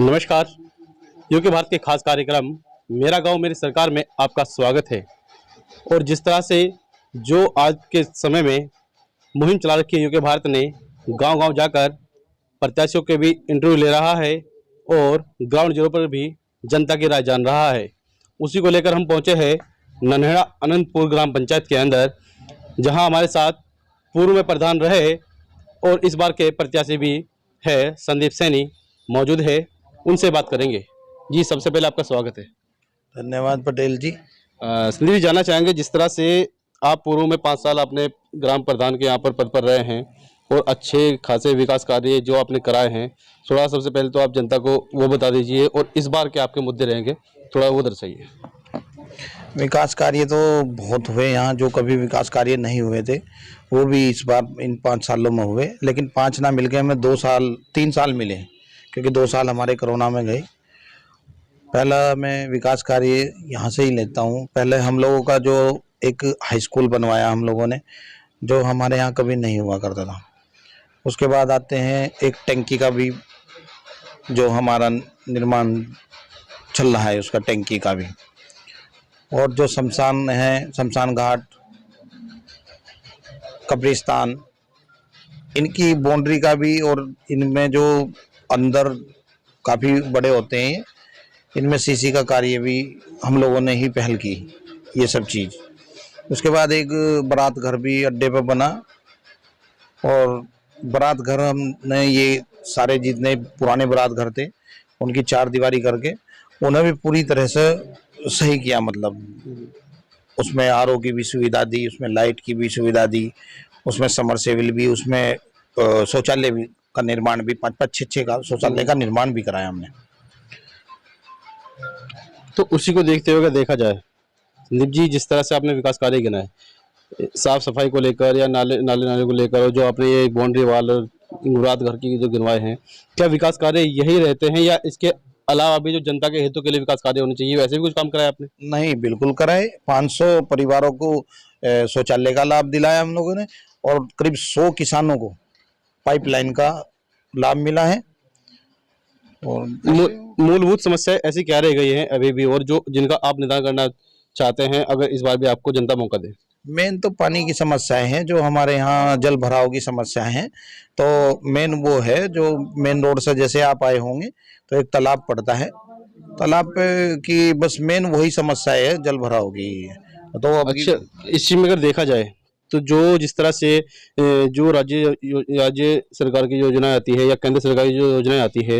नमस्कार। यूके भारत के खास कार्यक्रम मेरा गांव मेरी सरकार में आपका स्वागत है। और जिस तरह से जो आज के समय में मुहिम चला रखी है यूके भारत ने, गांव-गांव जाकर प्रत्याशियों के भी इंटरव्यू ले रहा है और ग्राउंड जीरो पर भी जनता की राय जान रहा है। उसी को लेकर हम पहुंचे हैं नन्हेड़ा अनंतपुर ग्राम पंचायत के अंदर, जहां हमारे साथ पूर्व में प्रधान रहे और इस बार के प्रत्याशी भी है संदीप सैनी मौजूद है। उनसे बात करेंगे। जी, सबसे पहले आपका स्वागत है। धन्यवाद पटेल जी। संदीप जी, जानना चाहेंगे, जिस तरह से आप पूर्व में 5 साल अपने ग्राम प्रधान के यहाँ पर पद पर रहे हैं और अच्छे खासे विकास कार्य जो आपने कराए हैं, थोड़ा सबसे पहले तो आप जनता को वो बता दीजिए और इस बार के आपके मुद्दे रहेंगे, थोड़ा वो दर्शाइए। विकास कार्य तो बहुत हुए यहाँ, जो कभी विकास कार्य नहीं हुए थे वो भी इस बार इन 5 सालों में हुए, लेकिन 5 ना मिलके हमें 3 साल मिले, क्योंकि 2 साल हमारे कोरोना में गए। पहला मैं विकास कार्य यहाँ से ही लेता हूँ। पहले हम लोगों का जो एक हाई स्कूल बनवाया हम लोगों ने, जो हमारे यहाँ कभी नहीं हुआ करता था। उसके बाद आते हैं एक टंकी का भी, जो हमारा निर्माण चल रहा है उसका, टंकी का भी। और जो शमशान है, शमशान घाट, कब्रिस्तान, इनकी बाउंड्री का भी, और इनमें जो अंदर काफ़ी बड़े होते हैं, इनमें सीसी का कार्य भी हम लोगों ने ही पहल की, ये सब चीज़। उसके बाद एक बारात घर भी अड्डे पर बना, और बारात घर हमने ये सारे जितने पुराने बारात घर थे उनकी 4 दीवारी करके उन्हें भी पूरी तरह से सही किया। मतलब उसमें आरओ की भी सुविधा दी, उसमें लाइट की भी सुविधा दी, उसमें समरसेबल भी, उसमें शौचालय भी का निर्माण भी, 5-5, 6-6 का शौचालय का निर्माण भी कराया हमने। तो उसी को देखते हुए अगर देखा जाए संदीप जी, जिस तरह से आपने विकास कार्य गिनाए, साफ सफाई को लेकर या नाले नाले को लेकर, और जो आपने ये बाउंड्री वाल रात घर की जो गिनवाए हैं, क्या विकास कार्य यही रहते हैं या इसके अलावा भी जो जनता के हितों के लिए विकास कार्य होने चाहिए, वैसे भी कुछ काम कराया आपने? नहीं, बिल्कुल कराए। 500 परिवारों को शौचालय का लाभ दिलाया हम लोगों ने, और करीब 100 किसानों को पाइपलाइन का लाभ मिला है। और मूलभूत समस्याएं ऐसी क्या रह गई हैं अभी भी, और जो जिनका आप निदान करना चाहते हैं अगर इस बार भी आपको जनता मौका दे? मेन तो पानी की समस्याएं हैं, जो हमारे यहाँ जल भराव की समस्याएं हैं। तो मेन वो है, जो मेन रोड से जैसे आप आए होंगे तो एक तालाब पड़ता है, तालाब की बस मेन वही समस्या है, जल भराव की। तो अब अच्छा, इस चीज में अगर देखा जाए तो जो जिस तरह से जो राज्य सरकार की योजनाएं आती है या केंद्र सरकार की जो योजनाएं आती है,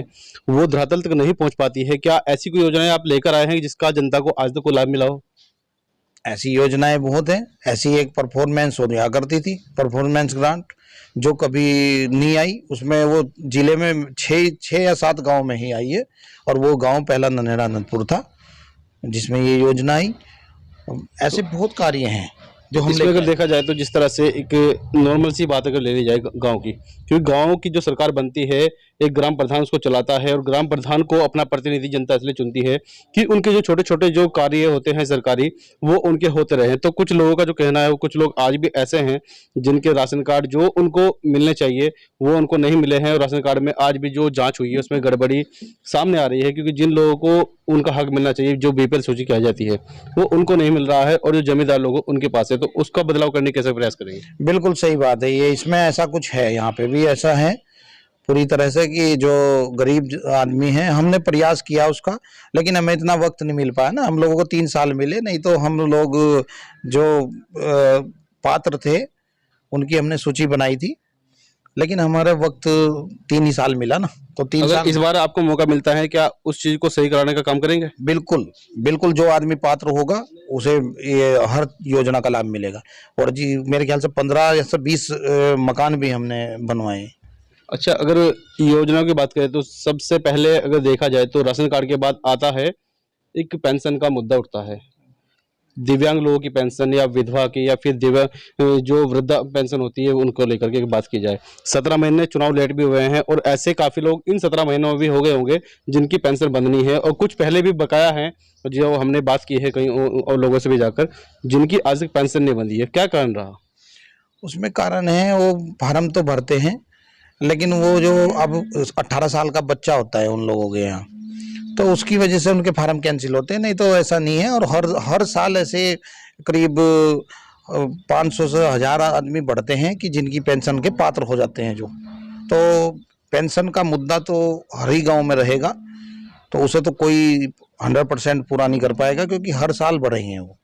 वो धरातल तक नहीं पहुंच पाती है। क्या ऐसी कोई योजनाएं आप लेकर आए हैं जिसका जनता को आज तक कोई लाभ मिला हो? ऐसी योजनाएं बहुत हैं। ऐसी एक परफॉर्मेंस हो दिया करती थी, परफॉर्मेंस ग्रांट, जो कभी नहीं आई। उसमें वो जिले में 6 या 7 गांव में ही आई है, और वो गांव पहला नन्हेड़ा अनंतपुर था जिसमें ये योजना आई। ऐसे बहुत कार्य हैं जो हम इसमें अगर देखा जाए तो जिस तरह से एक नॉर्मल सी बात अगर ले ली जाए गांव की, क्योंकि गांव की जो सरकार बनती है, एक ग्राम प्रधान उसको चलाता है और ग्राम प्रधान को अपना प्रतिनिधि जनता इसलिए चुनती है कि उनके जो छोटे छोटे जो कार्य होते हैं सरकारी, वो उनके होते रहे। तो कुछ लोगों का जो कहना है, वो कुछ लोग आज भी ऐसे हैं जिनके राशन कार्ड जो उनको मिलने चाहिए वो उनको नहीं मिले हैं, और राशन कार्ड में आज भी जो जाँच हुई है उसमें गड़बड़ी सामने आ रही है, क्योंकि जिन लोगों को उनका हक मिलना चाहिए, जो बीपीएल सूची कही जाती है, वो उनको नहीं मिल रहा है, और जो जमींदार लोग उनके पास है। तो उसका बदलाव करने के कैसे प्रयास करेंगे? बिल्कुल सही बात है ये। इसमें ऐसा कुछ है, यहाँ पे भी ऐसा है पूरी तरह से, कि जो गरीब आदमी है, हमने प्रयास किया उसका, लेकिन हमें इतना वक्त नहीं मिल पाया ना। हम लोगों को 3 साल मिले, नहीं तो हम लोग जो पात्र थे उनकी हमने सूची बनाई थी, लेकिन हमारे वक्त 3 ही साल मिला ना। तो 3 अगर साल इस बार आपको मौका मिलता है, क्या उस चीज को सही कराने का काम करेंगे? बिल्कुल बिल्कुल, जो आदमी पात्र होगा उसे ये हर योजना का लाभ मिलेगा। और जी मेरे ख्याल से 15 या 20 मकान भी हमने बनवाए। अच्छा, अगर योजनाओं की बात करें तो सबसे पहले अगर देखा जाए तो राशन कार्ड के बाद आता है एक पेंशन का मुद्दा उठता है। दिव्यांग लोगों की पेंशन या विधवा की या फिर दिव्यांग जो वृद्धा पेंशन होती है, उनको लेकर के बात की जाए। 17 महीने चुनाव लेट भी हुए हैं और ऐसे काफ़ी लोग इन 17 महीनों में भी हो गए होंगे जिनकी पेंशन बंधनी है, और कुछ पहले भी बकाया हैं, जो हमने बात की है कई और लोगों से भी जाकर, जिनकी आज तक पेंशन नहीं बंधी है। क्या कारण रहा? उसमें कारण है, वो फार्म तो भरते हैं, लेकिन वो जो अब 18 साल का बच्चा होता है उन लोगों के यहाँ, तो उसकी वजह से उनके फार्म कैंसिल होते हैं, नहीं तो ऐसा नहीं है। और हर साल ऐसे करीब 500 से 1000 आदमी बढ़ते हैं कि जिनकी पेंशन के पात्र हो जाते हैं। जो तो पेंशन का मुद्दा तो हर ही गांव में रहेगा, तो उसे तो कोई 100% पूरा नहीं कर पाएगा, क्योंकि हर साल बढ़ रही हैं वो।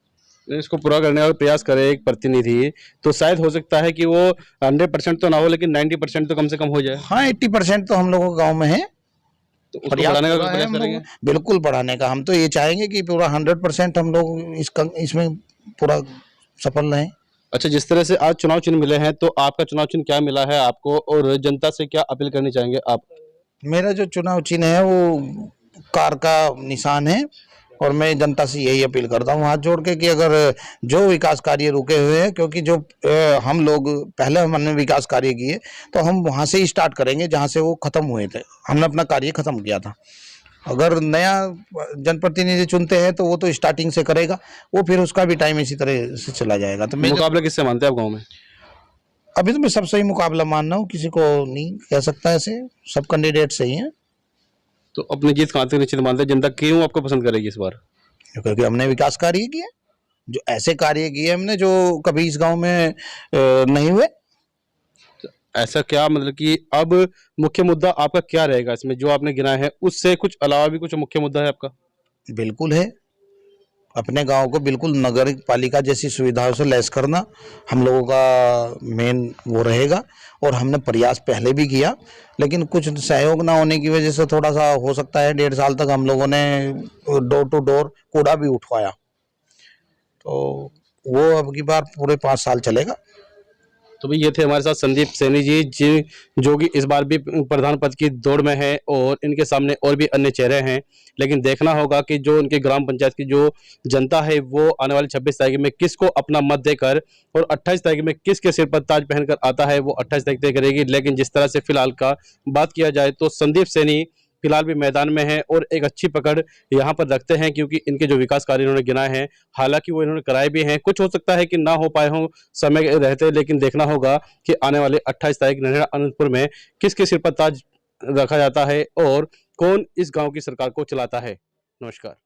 इसको पूरा करने का प्रयास करे एक प्रतिनिधि, तो शायद हो सकता है कि वो 100% तो ना हो, लेकिन 90% तो कम से कम हो जाए। हाँ, 80% तो हम लोगों के गाँव में है। तो उसको बढ़ाने का पूरा है प्रयास हम करेंगे। लोग, बिल्कुल बढ़ाने का। हम तो ये चाहेंगे कि पूरा 100% हम लोग इसमें पूरा सफल रहें। अच्छा, जिस तरह से आज चुनाव चिन्ह मिले हैं, तो आपका चुनाव चिन्ह क्या मिला है आपको, और जनता से क्या अपील करनी चाहेंगे आप? मेरा जो चुनाव चिन्ह है वो कार का निशान है, और मैं जनता से यही अपील करता हूँ हाथ जोड़ के कि अगर जो विकास कार्य रुके हुए हैं, क्योंकि जो हम लोग पहले हमने विकास कार्य किए, तो हम वहाँ से ही स्टार्ट करेंगे जहाँ से वो खत्म हुए थे। हमने अपना कार्य खत्म किया था। अगर नया जनप्रतिनिधि चुनते हैं तो वो तो स्टार्टिंग से करेगा, वो फिर उसका भी टाइम इसी तरह से चला जाएगा। तो मैं मुकाबला किससे मानते हैं आप गाँव में? अभी तो मैं सबसे ही मुकाबला मान रहा हूँ, किसी को नहीं कह सकता ऐसे, सब कैंडिडेट सही हैं। तो अपनी जीत कहाँ तक निश्चित मानते हैं? जनता क्यों आपको पसंद करेगी इस बार? क्योंकि हमने विकास कार्य किए, जो ऐसे कार्य किए हमने जो कभी इस गांव में नहीं हुए। ऐसा क्या, मतलब कि अब मुख्य मुद्दा आपका क्या रहेगा इसमें, जो आपने गिनाया है उससे कुछ अलावा भी कुछ मुख्य मुद्दा है आपका? बिल्कुल है, अपने गांव को बिल्कुल नगर पालिका जैसी सुविधाओं से लैस करना हम लोगों का मेन वो रहेगा। और हमने प्रयास पहले भी किया, लेकिन कुछ सहयोग ना होने की वजह से थोड़ा सा हो सकता है 1.5 साल तक हम लोगों ने डोर टू डोर कूड़ा भी उठवाया, तो वो अब की बार पूरे 5 साल चलेगा। तो भाई, ये थे हमारे साथ संदीप सैनी जी जो कि इस बार भी प्रधान पद की दौड़ में है, और इनके सामने और भी अन्य चेहरे हैं। लेकिन देखना होगा कि जो उनके ग्राम पंचायत की जो जनता है, वो आने वाली 26 तारीख में किसको अपना मत देकर, और 28 तारीख में किसके सिर पर ताज पहनकर आता है, वो 28 तारीख तय करेगी। लेकिन जिस तरह से फिलहाल का बात किया जाए, तो संदीप सैनी फिलहाल भी मैदान में है और एक अच्छी पकड़ यहाँ पर रखते हैं, क्योंकि इनके जो विकास कार्य इन्होंने गिनाए हैं, हालांकि वो इन्होंने कराए भी हैं, कुछ हो सकता है कि ना हो पाए हों समय रहते, लेकिन देखना होगा कि आने वाले 28 तारीख नहरा अनंतपुर में किसके सिर पर ताज रखा जाता है और कौन इस गांव की सरकार को चलाता है। नमस्कार।